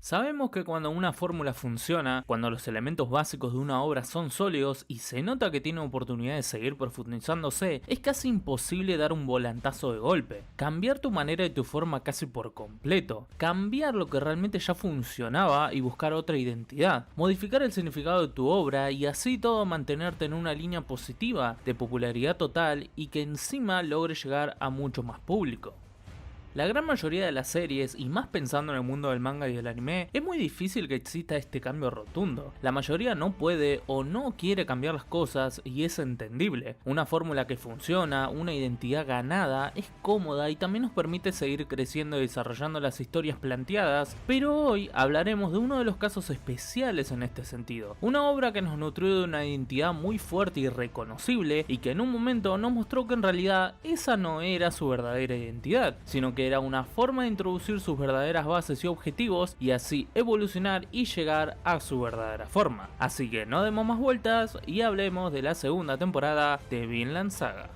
Sabemos que cuando una fórmula funciona, cuando los elementos básicos de una obra son sólidos y se nota que tiene oportunidad de seguir profundizándose, es casi imposible dar un volantazo de golpe, cambiar tu manera y tu forma casi por completo, cambiar lo que realmente ya funcionaba y buscar otra identidad, modificar el significado de tu obra y así todo mantenerte en una línea positiva de popularidad total y que encima logre llegar a mucho más público. La gran mayoría de las series, y más pensando en el mundo del manga y del anime, es muy difícil que exista este cambio rotundo. La mayoría no puede o no quiere cambiar las cosas y es entendible. Una fórmula que funciona, una identidad ganada, es cómoda y también nos permite seguir creciendo y desarrollando las historias planteadas, pero hoy hablaremos de uno de los casos especiales en este sentido. Una obra que nos nutrió de una identidad muy fuerte y reconocible y que en un momento nos mostró que en realidad esa no era su verdadera identidad, sino que era una forma de introducir sus verdaderas bases y objetivos y así evolucionar y llegar a su verdadera forma. Así que no demos más vueltas y hablemos de la segunda temporada de Vinland Saga.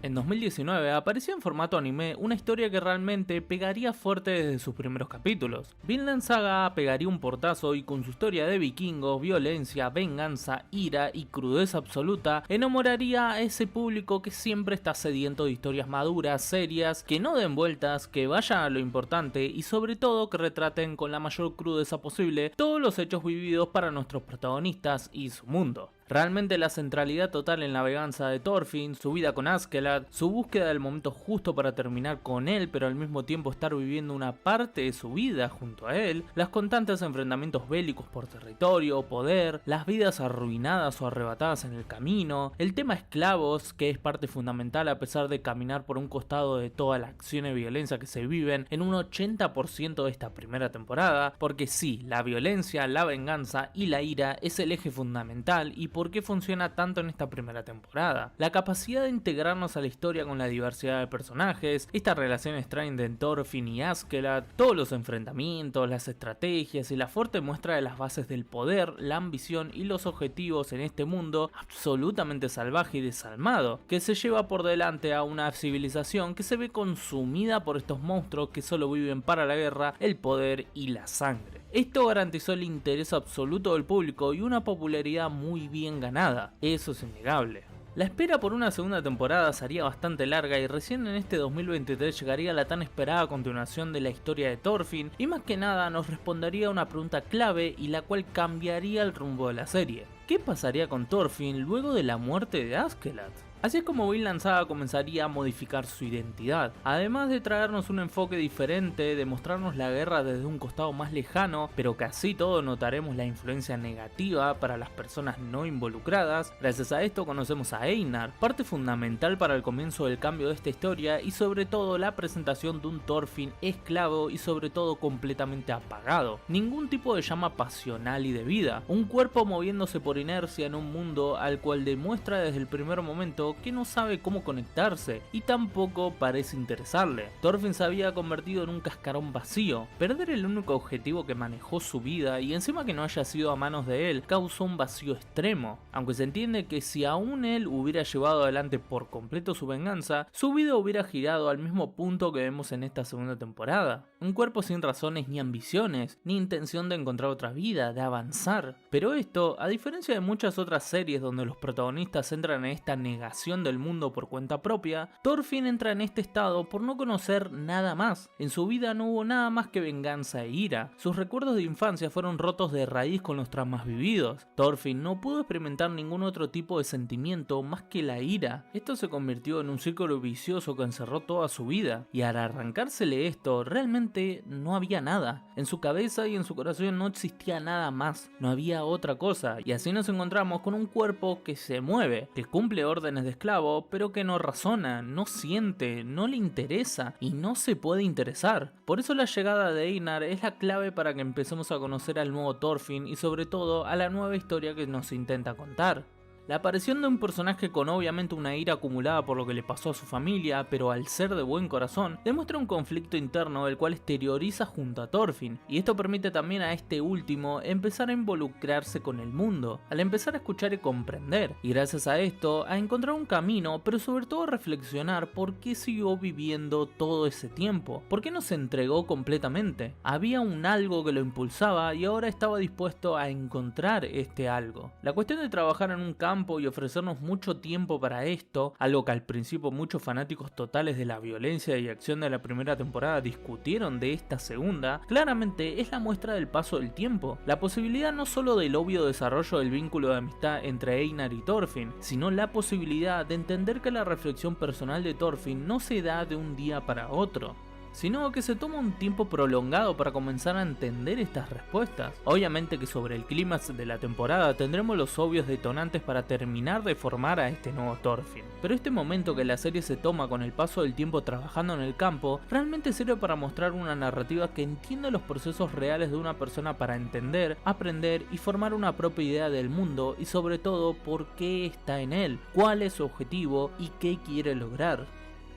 En 2019 apareció en formato anime una historia que realmente pegaría fuerte desde sus primeros capítulos. Vinland Saga pegaría un portazo y con su historia de vikingos, violencia, venganza, ira y crudeza absoluta enamoraría a ese público que siempre está sediento de historias maduras, serias, que no den vueltas, que vayan a lo importante y sobre todo que retraten con la mayor crudeza posible todos los hechos vividos para nuestros protagonistas y su mundo. Realmente la centralidad total en la venganza de Thorfinn, su vida con Askeladd, su búsqueda del momento justo para terminar con él pero al mismo tiempo estar viviendo una parte de su vida junto a él, los constantes enfrentamientos bélicos por territorio, poder, las vidas arruinadas o arrebatadas en el camino, el tema esclavos que es parte fundamental a pesar de caminar por un costado de toda la acción y violencia que se viven en un 80% de esta primera temporada, porque sí, la violencia, la venganza y la ira es el eje fundamental y por qué funciona tanto en esta primera temporada. La capacidad de integrarnos a la historia con la diversidad de personajes, esta relación extraña de Thorfinn y Askeladd, todos los enfrentamientos, las estrategias y la fuerte muestra de las bases del poder, la ambición y los objetivos en este mundo absolutamente salvaje y desalmado, que se lleva por delante a una civilización que se ve consumida por estos monstruos que solo viven para la guerra, el poder y la sangre. Esto garantizó el interés absoluto del público y una popularidad muy bien ganada, eso es innegable. La espera por una segunda temporada sería bastante larga y recién en este 2023 llegaría la tan esperada continuación de la historia de Thorfinn y más que nada nos respondería a una pregunta clave y la cual cambiaría el rumbo de la serie. ¿Qué pasaría con Thorfinn luego de la muerte de Askeladd? Así es como Vinland Saga comenzaría a modificar su identidad, además de traernos un enfoque diferente, de mostrarnos la guerra desde un costado más lejano, pero que así todo notaremos la influencia negativa para las personas no involucradas. Gracias a esto conocemos a Einar, parte fundamental para el comienzo del cambio de esta historia y sobre todo la presentación de un Thorfinn esclavo y sobre todo completamente apagado, ningún tipo de llama pasional y de vida, un cuerpo moviéndose por inercia en un mundo al cual demuestra desde el primer momento que no sabe cómo conectarse y tampoco parece interesarle. Thorfinn se había convertido en un cascarón vacío, perder el único objetivo que manejó su vida y encima que no haya sido a manos de él causó un vacío extremo, aunque se entiende que si aún él hubiera llevado adelante por completo su venganza, su vida hubiera girado al mismo punto que vemos en esta segunda temporada. Un cuerpo sin razones ni ambiciones, ni intención de encontrar otra vida, de avanzar. Pero esto, a diferencia de muchas otras series donde los protagonistas entran en esta negación del mundo por cuenta propia, Thorfinn entra en este estado por no conocer nada más. En su vida no hubo nada más que venganza e ira. Sus recuerdos de infancia fueron rotos de raíz con los traumas vividos. Thorfinn no pudo experimentar ningún otro tipo de sentimiento más que la ira. Esto se convirtió en un círculo vicioso que encerró toda su vida, y al arrancársele esto, realmente no había nada. En su cabeza y en su corazón no existía nada más, no había otra cosa, y así nos encontramos con un cuerpo que se mueve, que cumple órdenes de esclavo, pero que no razona, no siente, no le interesa y no se puede interesar. Por eso la llegada de Einar es la clave para que empecemos a conocer al nuevo Thorfinn y sobre todo a la nueva historia que nos intenta contar. La aparición de un personaje con obviamente una ira acumulada por lo que le pasó a su familia, pero al ser de buen corazón, demuestra un conflicto interno el cual exterioriza junto a Thorfinn, y esto permite también a este último empezar a involucrarse con el mundo, al empezar a escuchar y comprender, y gracias a esto a encontrar un camino, pero sobre todo a reflexionar por qué siguió viviendo todo ese tiempo, por qué no se entregó completamente. Había un algo que lo impulsaba y ahora estaba dispuesto a encontrar este algo. La cuestión de trabajar en un campo y ofrecernos mucho tiempo para esto, algo que al principio muchos fanáticos totales de la violencia y acción de la primera temporada discutieron de esta segunda, claramente es la muestra del paso del tiempo, la posibilidad no solo del obvio desarrollo del vínculo de amistad entre Einar y Thorfinn, sino la posibilidad de entender que la reflexión personal de Thorfinn no se da de un día para otro, sino que se toma un tiempo prolongado para comenzar a entender estas respuestas. Obviamente que sobre el clímax de la temporada tendremos los obvios detonantes para terminar de formar a este nuevo Thorfinn, pero este momento que la serie se toma con el paso del tiempo trabajando en el campo realmente sirve para mostrar una narrativa que entiende los procesos reales de una persona para entender, aprender y formar una propia idea del mundo y sobre todo por qué está en él, cuál es su objetivo y qué quiere lograr.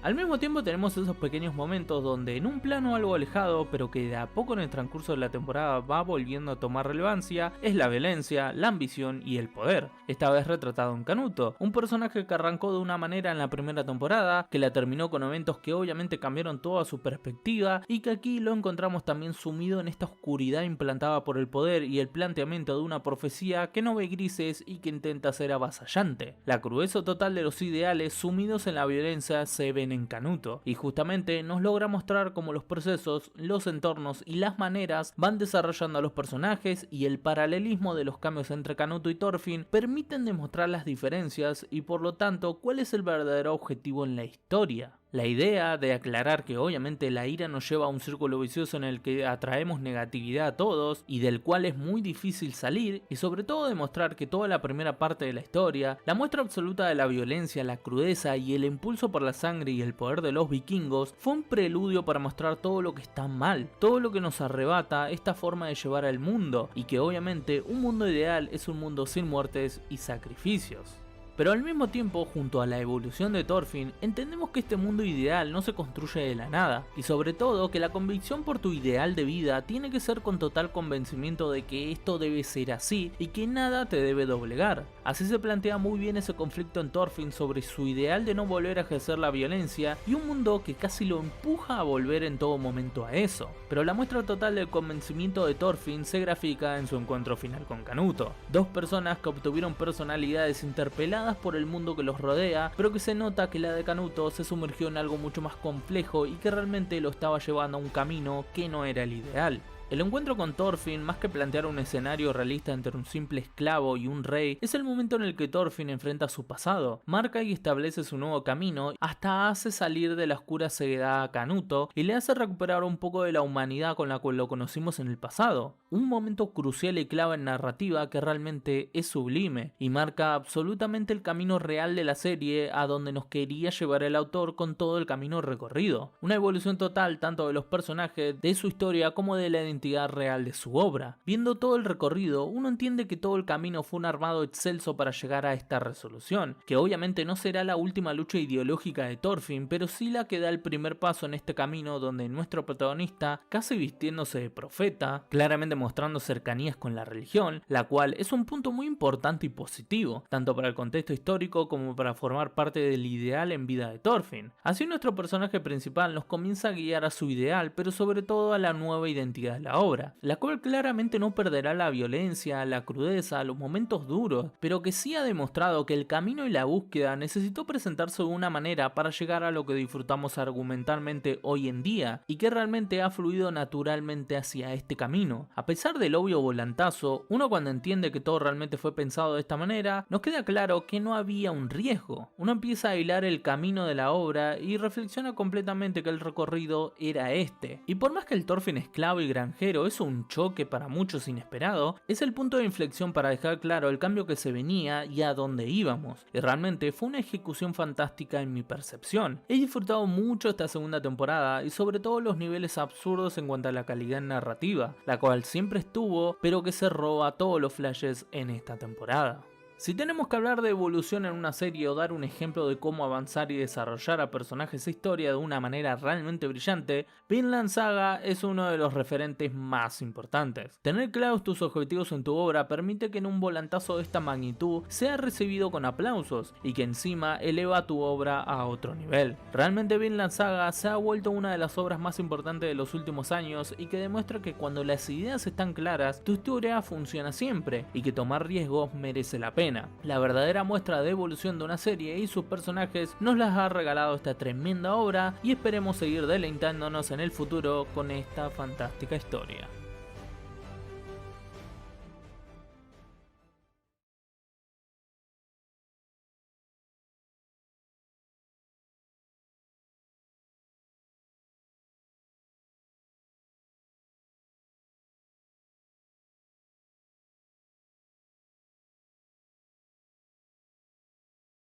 Al mismo tiempo tenemos esos pequeños momentos donde en un plano algo alejado, pero que de a poco en el transcurso de la temporada va volviendo a tomar relevancia, es la violencia, la ambición y el poder. Esta vez retratado en Canuto, un personaje que arrancó de una manera en la primera temporada, que la terminó con eventos que obviamente cambiaron toda su perspectiva y que aquí lo encontramos también sumido en esta oscuridad implantada por el poder y el planteamiento de una profecía que no ve grises y que intenta ser avasallante. La crudeza total de los ideales sumidos en la violencia se ven en Canuto, y justamente nos logra mostrar cómo los procesos, los entornos y las maneras van desarrollando a los personajes, y el paralelismo de los cambios entre Canuto y Thorfinn permiten demostrar las diferencias y por lo tanto cuál es el verdadero objetivo en la historia. La idea de aclarar que obviamente la ira nos lleva a un círculo vicioso en el que atraemos negatividad a todos y del cual es muy difícil salir, y sobre todo demostrar que toda la primera parte de la historia, la muestra absoluta de la violencia, la crudeza y el impulso por la sangre y el poder de los vikingos fue un preludio para mostrar todo lo que está mal, todo lo que nos arrebata esta forma de llevar al mundo, y que obviamente un mundo ideal es un mundo sin muertes y sacrificios. Pero al mismo tiempo, junto a la evolución de Thorfinn, entendemos que este mundo ideal no se construye de la nada, y sobre todo que la convicción por tu ideal de vida tiene que ser con total convencimiento de que esto debe ser así y que nada te debe doblegar. Así se plantea muy bien ese conflicto en Thorfinn sobre su ideal de no volver a ejercer la violencia y un mundo que casi lo empuja a volver en todo momento a eso. Pero la muestra total del convencimiento de Thorfinn se grafica en su encuentro final con Canuto, dos personas que obtuvieron personalidades interpeladas por el mundo que los rodea, pero que se nota que la de Canuto se sumergió en algo mucho más complejo y que realmente lo estaba llevando a un camino que no era el ideal. El encuentro con Thorfinn, más que plantear un escenario realista entre un simple esclavo y un rey, es el momento en el que Thorfinn enfrenta su pasado, marca y establece su nuevo camino, hasta hace salir de la oscura ceguedad a Canuto y le hace recuperar un poco de la humanidad con la cual lo conocimos en el pasado. Un momento crucial y clave en narrativa que realmente es sublime y marca absolutamente el camino real de la serie a donde nos quería llevar el autor con todo el camino recorrido. Una evolución total tanto de los personajes, de su historia como de la identidad real de su obra. Viendo todo el recorrido, uno entiende que todo el camino fue un armado excelso para llegar a esta resolución, que obviamente no será la última lucha ideológica de Thorfinn, pero sí la que da el primer paso en este camino donde nuestro protagonista, casi vistiéndose de profeta, claramente mostrando cercanías con la religión, la cual es un punto muy importante y positivo, tanto para el contexto histórico como para formar parte del ideal en vida de Thorfinn. Así nuestro personaje principal nos comienza a guiar a su ideal, pero sobre todo a la nueva identidad de la obra, la cual claramente no perderá la violencia, la crudeza, los momentos duros, pero que sí ha demostrado que el camino y la búsqueda necesitó presentarse de una manera para llegar a lo que disfrutamos argumentalmente hoy en día, y que realmente ha fluido naturalmente hacia este camino. A pesar del obvio volantazo, uno cuando entiende que todo realmente fue pensado de esta manera, nos queda claro que no había un riesgo. Uno empieza a hilar el camino de la obra y reflexiona completamente que el recorrido era este. Y por más que el Thorfinn esclavo y granjero es un choque para muchos inesperado, es el punto de inflexión para dejar claro el cambio que se venía y a dónde íbamos. Y realmente fue una ejecución fantástica en mi percepción. He disfrutado mucho esta segunda temporada y sobre todo los niveles absurdos en cuanto a la calidad narrativa, la cual siempre estuvo, pero que se roba todos los flashes en esta temporada. Si tenemos que hablar de evolución en una serie o dar un ejemplo de cómo avanzar y desarrollar a personajes e historia de una manera realmente brillante, Vinland Saga es uno de los referentes más importantes. Tener claros tus objetivos en tu obra permite que en un volantazo de esta magnitud sea recibido con aplausos y que encima eleva tu obra a otro nivel. Realmente Vinland Saga se ha vuelto una de las obras más importantes de los últimos años y que demuestra que cuando las ideas están claras, tu historia funciona siempre y que tomar riesgos merece la pena. La verdadera muestra de evolución de una serie y sus personajes nos las ha regalado esta tremenda obra y esperemos seguir deleitándonos en el futuro con esta fantástica historia.